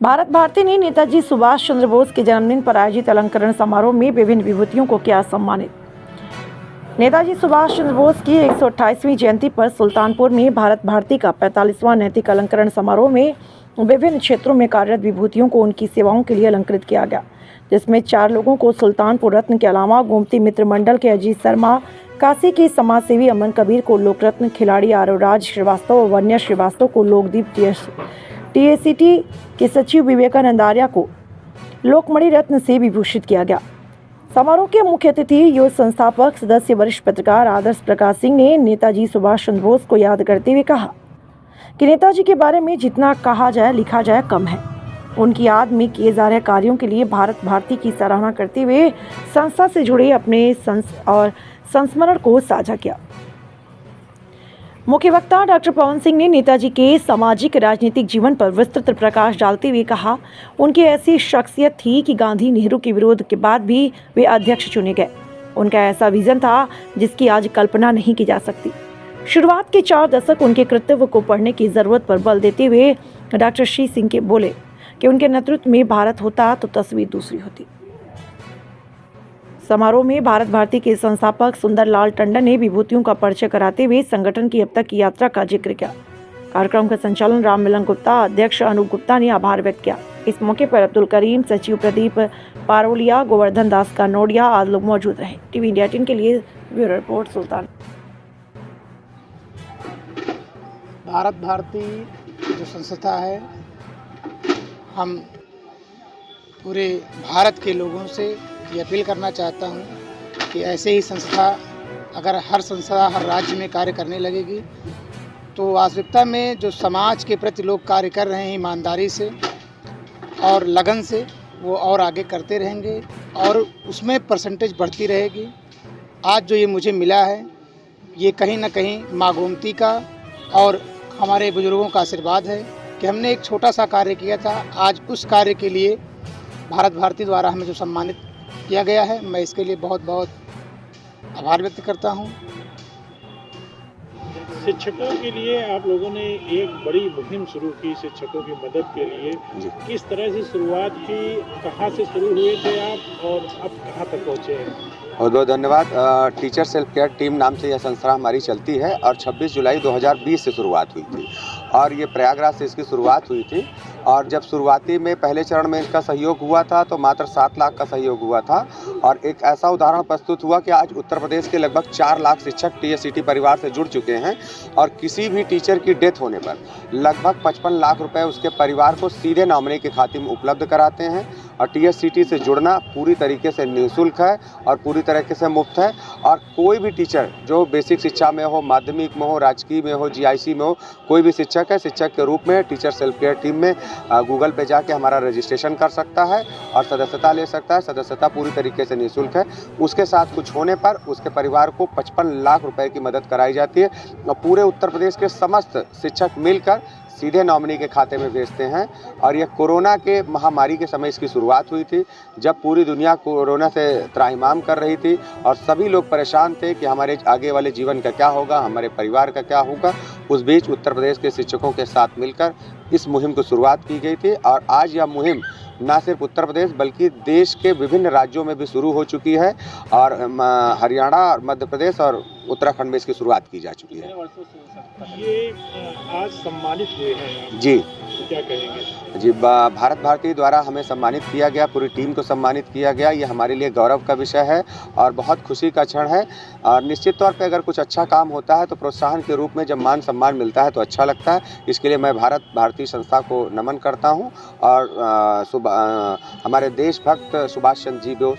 भारत भारती ने नेताजी सुभाष चंद्र बोस के जन्मदिन पर आयोजित अलंकरण समारोह में विभिन्न विभूतियों को किया सम्मानित। नेताजी सुभाष चंद्र बोस की 128वीं जयंती पर सुल्तानपुर में भारत भारती का 45वां नैतिक अलंकरण समारोह में विभिन्न क्षेत्रों में कार्यरत विभूतियों को उनकी सेवाओं के लिए अलंकृत किया गया, जिसमें 4 लोगों को सुल्तानपुर रत्न के अलावा गोमती मित्र मंडल के अजीत शर्मा, काशी के समाजसेवी अमन कबीर को लोक रत्न, खिलाड़ी आरोराज श्रीवास्तव और वन्या श्रीवास्तव को लोकदीप, टीएसीटी के सचिव विवेकानंद आर्या को लोकमणि रत्न से विभूषित किया गया। समारोह के मुख्य अतिथि युवा संस्थापक सदस्य वरिष्ठ पत्रकार आदर्श प्रकाश सिंह ने नेताजी सुभाष चंद्र बोस को याद करते हुए कहा कि नेताजी के बारे में जितना कहा जाए लिखा जाए कम है। उनकी याद में किए जा रहे कार्यों के लिए भारत भारती की सराहना करते हुए संस्था से जुड़े अपने संस्मरण को साझा किया। मुख्य वक्ता डॉक्टर पवन सिंह ने नेताजी के सामाजिक राजनीतिक जीवन पर विस्तृत प्रकाश डालते हुए कहा, उनकी ऐसी शख्सियत थी कि गांधी नेहरू के विरोध के बाद भी वे अध्यक्ष चुने गए। उनका ऐसा विजन था जिसकी आज कल्पना नहीं की जा सकती। शुरुआत के 4 दशक उनके कृतित्व को पढ़ने की जरूरत पर बल देते हुए डॉक्टर श्री सिंह के बोले कि उनके नेतृत्व में भारत होता तो तस्वीर दूसरी होती। समारोह में भारत भारती के संस्थापक सुंदरलाल टंडन ने विभूतियों का परिचय कराते हुए संगठन की अब तक की यात्रा का जिक्र किया। कार्यक्रम का संचालन राम मिलन गुप्ता, अध्यक्ष अनूप गुप्ता ने आभार व्यक्त किया। इस मौके पर अब्दुल करीम, सचिव प्रदीप पारोलिया, गोवर्धन दास कानोडिया आदि लोग मौजूद रहे। टीवी इंडिया 18 के लिए ब्यूरो रिपोर्ट सुल्तान। भारत भारती जो संस्था है, हम पूरे भारत के लोगों से ये अपील करना चाहता हूँ कि ऐसे ही संस्था अगर हर संस्था हर राज्य में कार्य करने लगेगी तो वास्तविकता में जो समाज के प्रति लोग कार्य कर रहे हैं ईमानदारी से और लगन से, वो और आगे करते रहेंगे और उसमें परसेंटेज बढ़ती रहेगी। आज जो ये मुझे मिला है, ये कहीं ना कहीं माँ गोमती का और हमारे बुजुर्गों का आशीर्वाद है कि हमने एक छोटा सा कार्य किया था। आज उस कार्य के लिए भारत भारती द्वारा हमें जो सम्मानित किया गया है, मैं इसके लिए बहुत बहुत आभार व्यक्त करता हूं। शिक्षकों के लिए आप लोगों ने एक बड़ी मुहिम शुरू की शिक्षकों की मदद के लिए। किस तरह से शुरुआत की, कहां से शुरू हुए थे आप और अब कहां तक पहुंचे हैं? बहुत बहुत धन्यवाद। टीचर सेल्फ केयर टीम नाम से यह संस्था हमारी चलती है और 26 जुलाई 2020 से शुरुआत हुई थी और ये प्रयागराज से इसकी शुरुआत हुई थी। और जब शुरुआती में पहले चरण में इसका सहयोग हुआ था तो मात्र 7 लाख का सहयोग हुआ था और एक ऐसा उदाहरण प्रस्तुत हुआ कि आज उत्तर प्रदेश के लगभग 4 लाख शिक्षक टीएससीटी परिवार से जुड़ चुके हैं और किसी भी टीचर की डेथ होने पर लगभग 55 लाख रुपए उसके परिवार को सीधे नॉमिनी के खाते में उपलब्ध कराते हैं। और टीएससीटी से जुड़ना पूरी तरीके से निःशुल्क है और पूरी तरीके से मुफ्त है। और कोई भी टीचर जो बेसिक शिक्षा में हो, माध्यमिक में हो, राजकीय में हो, जीआईसी में हो, कोई भी शिक्षक है, शिक्षक के रूप में टीचर सेल्फ केयर टीम में गूगल पे जाके हमारा रजिस्ट्रेशन कर सकता है और सदस्यता ले सकता है। सदस्यता पूरी तरीके से निःशुल्क है। उसके साथ कुछ होने पर उसके परिवार को 55 लाख रुपए की मदद कराई जाती है और पूरे उत्तर प्रदेश के समस्त शिक्षक मिलकर सीधे नॉमिनी के खाते में भेजते हैं। और यह कोरोना के महामारी के समय इसकी शुरुआत हुई थी, जब पूरी दुनिया कोरोना से त्राहिमाम कर रही थी और सभी लोग परेशान थे कि हमारे आगे वाले जीवन का क्या होगा, हमारे परिवार का क्या होगा। उस बीच उत्तर प्रदेश के शिक्षकों के साथ मिलकर इस मुहिम की शुरुआत की गई थी और आज यह मुहिम न सिर्फ उत्तर प्रदेश बल्कि देश के विभिन्न राज्यों में भी शुरू हो चुकी है और हरियाणा और मध्य प्रदेश और उत्तराखंड में इसकी शुरुआत की जा चुकी है। ये आज सम्मानित हुए हैं जी, तो क्या कहेंगे? जी, भारत भारती द्वारा हमें सम्मानित किया गया, पूरी टीम को सम्मानित किया गया। ये हमारे लिए गौरव का विषय है और बहुत खुशी का क्षण है। और निश्चित तौर पे अगर कुछ अच्छा काम होता है तो प्रोत्साहन के रूप में जब मान सम्मान मिलता है तो अच्छा लगता है। इसके लिए मैं भारत भारती संस्था को नमन करता हूँ और हमारे देशभक्त सुभाष चंद्र जी बोस